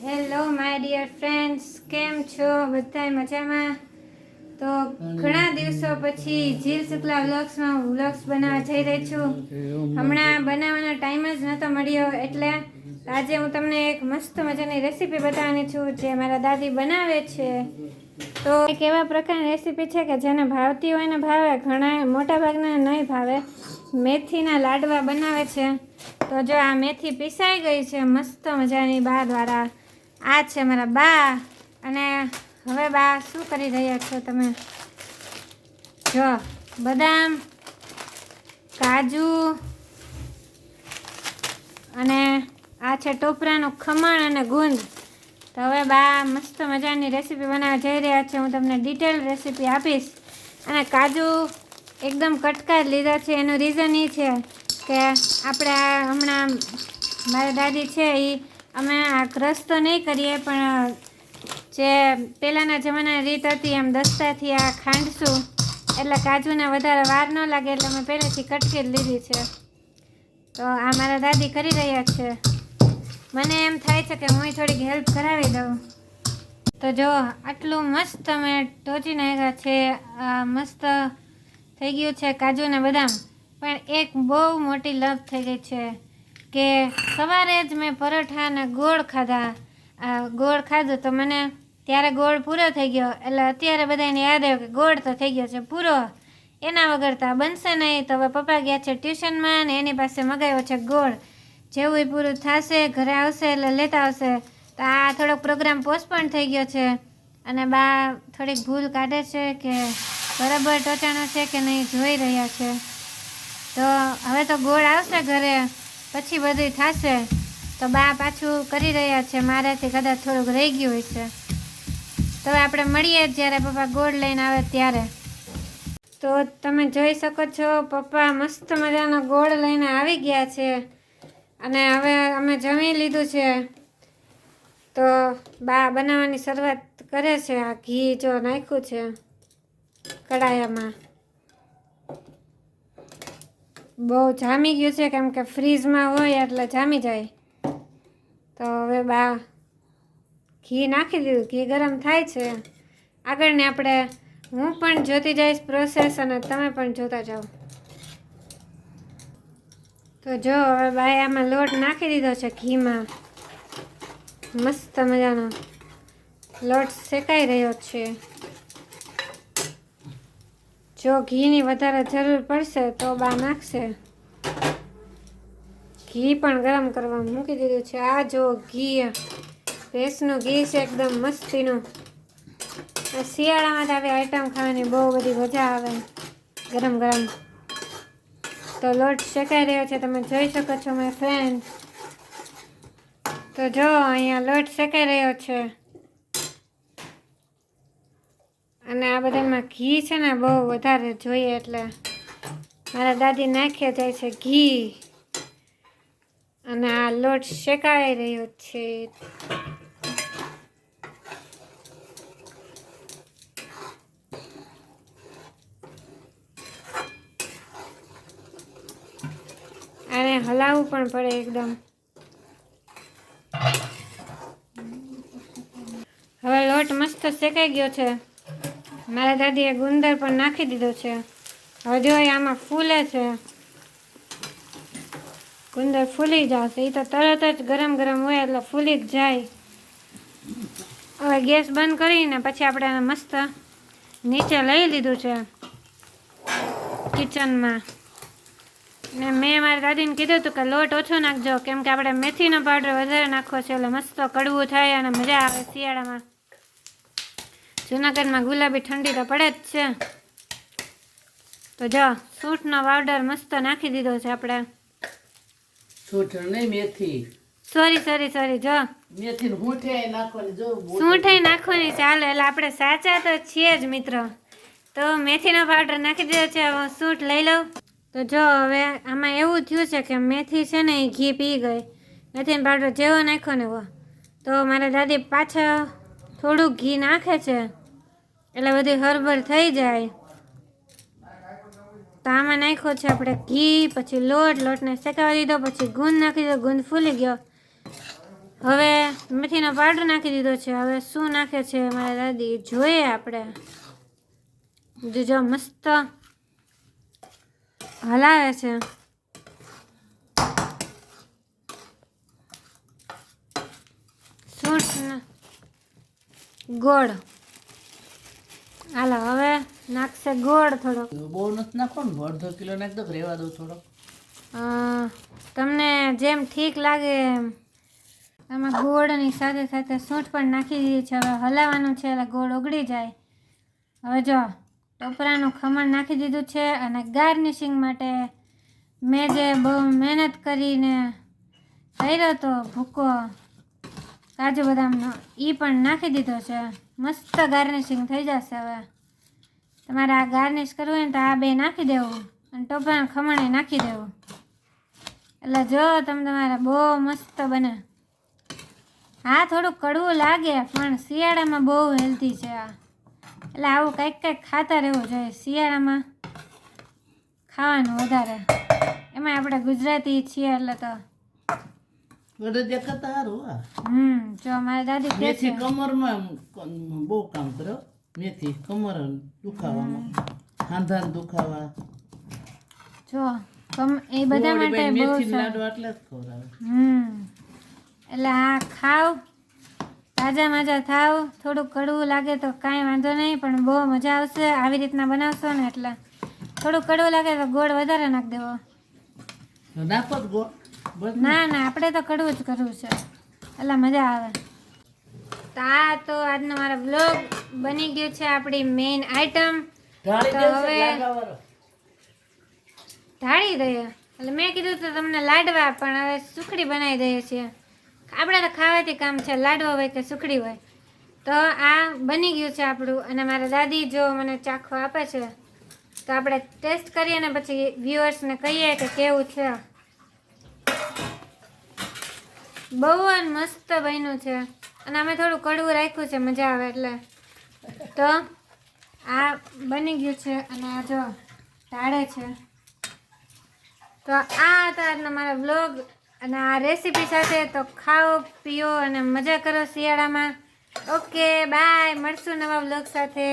Hello my dear friends, કેમ છો બધાય મજામાં? તો ઘણા દિવસો પછી જીલ શુક્લા વ્લોગ્સમાં હું વ્લોગ્સ બનાવવા જઈ રહી છું. હમણાં બનાવવાનો ટાઈમ જ નહોતો મળ્યો, એટલે આજે હું તમને એક મસ્ત મજાની રેસીપી બતાવવાની છું જે મારા દાદી બનાવે છે. તો એક એવા પ્રકારની રેસીપી છે કે જેને ભાવતી હોય ને ભાવે, ઘણા મોટાભાગના નહીં ભાવે. મેથીના લાડવા બનાવે છે. તો જો આ મેથી પીસાઈ ગઈ છે મસ્ત મજાની બા દ્વારા. આ છે મારા બા. અને હવે બા શું કરી રહ્યા છો તમે? જો બદામ, કાજુ અને આ છે ટોપરાનું ખમણ અને ગુંદ. તો હવે બા મસ્ત મજાની રેસીપી બનાવવા જઈ રહ્યા છે. હું તમને ડિટેલ રેસીપી આપીશ. અને કાજુ એકદમ કટકા જ લીધા છે. એનું રીઝન એ છે કે આપણે હમણાં મારા દાદી છે એ અમે આ ક્રશ તો નહીં કરીએ, પણ જે પહેલાંના જમાનાની રીત હતી એમ દસ્તાથી આ ખાંડશું એટલે કાજુને વધારે વાર ન લાગે, એટલે મેં પહેલેથી કટકી જ લીધી છે. તો આ મારા દાદી કરી રહ્યા છે. મને એમ થાય છે કે હું થોડીક હેલ્પ કરાવી દઉં. તો જો આટલું મસ્ત મેં ટોચી નાખ્યા છે. મસ્ત થઈ ગયું છે કાજુ ને બદામ. પણ એક બહુ મોટી લપ થઈ ગઈ છે કે સવારે જ મેં પરોઠા અને ગોળ ખાધા. ગોળ ખાધું તો મને ત્યારે ગોળ પૂરો થઈ ગયો, એટલે અત્યારે બધાને યાદ આવ્યું કે ગોળ તો થઈ ગયો છે પૂરો, એના વગર તો બનશે નહીં. તો હવે પપ્પા ગયા છે ટ્યુશનમાં અને એની પાસે મગાવ્યો છે ગોળ. જેવું એ પૂરું થશે ઘરે આવશે એટલે લેતા આવશે. તો આ થોડોક પ્રોગ્રામ પોસ્ટપોન થઈ ગયો છે. અને બા થોડીક ભૂલ કાઢે છે કે બરાબર ટોચાણો છે કે નહીં જોઈ રહ્યા છે. તો હવે તો ગોળ આવશે ઘરે પછી બધું થશે. તો બા પાછું કરી રહ્યા છે. મારાથી કદાચ થોડુંક રહી ગયું હોય છે. તો આપણે મળીએ જ્યારે પપ્પા ગોળ લઈને આવે ત્યારે. તો તમે જોઈ શકો છો પપ્પા મસ્ત મજાનો ગોળ લઈને આવી ગયા છે. અને હવે અમે જમી લીધું છે. તો બા બનાવવાની શરૂઆત કરે છે. આ ઘી જો નાખ્યું છે કડાયામાં. બહુ જામી ગયું છે કેમ કે ફ્રીજમાં હોય એટલે જામી જાય. તો હવે બા ઘી નાખી દીધું. ઘી ગરમ થાય છે. આગળને આપણે હું પણ જોતી જઈશ પ્રોસેસ અને તમે પણ જોતા જાઓ. તો જો હવે બાએ આમાં લોટ નાખી દીધો છે ઘીમાં. મસ્ત મજાનો લોટ શેકાઈ રહ્યો છે. જો ઘીની વધારે જરૂર પડશે તો બા નાખશે. ઘી પણ ગરમ કરવા મૂકી દીધું છે. આ જો ઘી ભેંસનું ઘી છે એકદમ મસ્તીનું. શિયાળામાં તો આવી આઈટમ ખાવાની બહુ બધી મજા આવે ગરમ ગરમ. તો લોટ શેકાઈ રહ્યો છે તમે જોઈ શકો છો માય ફ્રેન્ડ. તો જો અહીંયા લોટ શેકાઈ રહ્યો છે. અને આ બધામાં ઘી છે ને બહુ વધારે જોઈએ એટલે મારા દાદી નાખી જાય છે ઘી. અને આ લોટ શેકાઈ રહ્યો છે. આને હલાવવું પણ પડે એકદમ. હવે લોટ મસ્ત શેકાઈ ગયો છે. મારા દાદીએ ગુંદર પણ નાખી દીધો છે. હવે જો આમાં ફૂલે છે. ગુંદર ફૂલી જશે. એ તો તરત જ ગરમ ગરમ હોય એટલે ફૂલી જ જાય. હવે ગેસ બંધ કરીને પછી આપણે એને મસ્ત નીચે લઈ લીધું છે કિચનમાં. ને મેં મારી દાદીને કીધું હતું કે લોટ ઓછો નાખજો કેમ કે આપણે મેથીનો પાવડર વધારે નાખવો છે એટલે મસ્ત કડવું થાય અને મજા આવે શિયાળામાં. જૂનાગઢમાં ગુલાબી ઠંડી તો પડે જ છે. તો જો સૂંઠનો પાવડર મસ્ત નાખી દીધો છે આપણે. સોરી જો સૂંઠાઈ નાખવાની ચાલે એટલે આપણે સાચા તો છીએ જ મિત્રો. તો મેથીનો પાવડર નાખી દીધો છે. હવે સૂંઠ લઈ લઉં. તો જો હવે આમાં એવું થયું છે કે મેથી છે ને એ ઘી પી ગઈ. મેથીનો પાવડર જેવો નાખ્યો ને એવો. તો મારા દાદી પાછા થોડુંક ઘી નાખે છે એટલે બધી હરબર થઈ જાય. તો આમાં નાખ્યો છે આપણે ઘી, પછી લોટને શેકાવા દીધો, પછી ગુંદ નાખી દીધો. ગુંદ ફૂલી ગયો. હવે મેથીનો પાવડર નાખી દીધો છે. હવે શું નાખે છે મારા દાદી જોઈએ આપણે. જો મસ્ત હલાવે છે. સૂંઠ ગોળ. હાલો હવે નાખશે ગોળ થોડો. બહુ નથી નાખો ને, અડધો કિલો નાખ દો, રેવા દો થોડો. તમને જેમ ઠીક લાગે એમ. આમાં ગોળની સાથે સાથે સૂંઠ પણ નાખી દીધી છે. હવે હલાવવાનું છે એટલે ગોળ ઓગળી જાય. હવે જો ટોપરાનું ખમણ નાખી દીધું છે અને ગાર્નિશિંગ માટે મેં જે બહુ મહેનત કરીને કર્યો તો ભૂકો કાજુ બદામનો એ પણ નાખી દીધો છે. મસ્ત ગાર્નિશિંગ થઈ જશે. હવે તમારે આ ગાર્નિશ કરવું હોય ને તો આ બે નાખી દેવું અને ટોપરાનું ખમણ નાખી દેવું. એટલે જો તમારે બહુ મસ્ત બને. હા થોડું કડવું લાગે પણ શિયાળામાં બહુ હેલ્ધી છે આ. એટલે આવું કંઈક ખાતા રહેવું જોઈએ શિયાળામાં. ખાવાનું વધારે, એમાં આપણે ગુજરાતી છીએ એટલે તો વડે દેખાતા હારું. હા, જો મારી દાદી કહે છે મેથી કમરમાં બહુ કામ કરો. મેથી કમર દુખાવામાં, હાંધાને દુખાવા, જો એ બધા માટે બહુ મેથી સારું. લાડવા એટલે જ ખવડાવે. એટલે આ ખાવ, તાજા માજા થાવ. થોડુંક કડવું લાગે તો કાંઈ વાંધો નહીં, પણ બહુ મજા આવશે આવી રીતના બનાવશો ને. એટલે થોડુંક કડવું લાગે તો ગોળ વધારે નાખી દેવો. નાખો જ ગોળ. ના આપણે તો કડવું જ કરવું છે એટલે મજા આવે. તો આ તો આજનો મારો બ્લોગ બની ગયો છે. આપણી મેઇન આઈટમ ઢાળી તો દેવું છે હવે લાડવાવાળો. ઢાળી દઈએ. એટલે મેં કીધું તો તમને લાડવા, પણ હવે સુખડી બનાવી દઈએ છીએ. આપણે તો ખાવાથી કામ છે, લાડવા હોય કે સુખડી હોય. તો આ બની ગયું છે આપણું. અને મારા દાદી જો મને ચાખો આપે છે તો આપણે ટેસ્ટ કરીએ ને પછી વ્યુઅર્સને કહીએ કે કેવું છે. બહુ જ મસ્ત બન્યું છે અને અમે થોડું કડવું રાખ્યું છે મજા આવે એટલે. તો આ બની ગયું છે અને આ જો ઢાળે છે. તો આ હતો આજનો મારો વ્લોગ અને આ રેસીપી સાથે. તો ખાઓ પીઓ અને મજા કરો શિયાળામાં. ઓકે બાય, મળશું નવા વ્લોગ સાથે.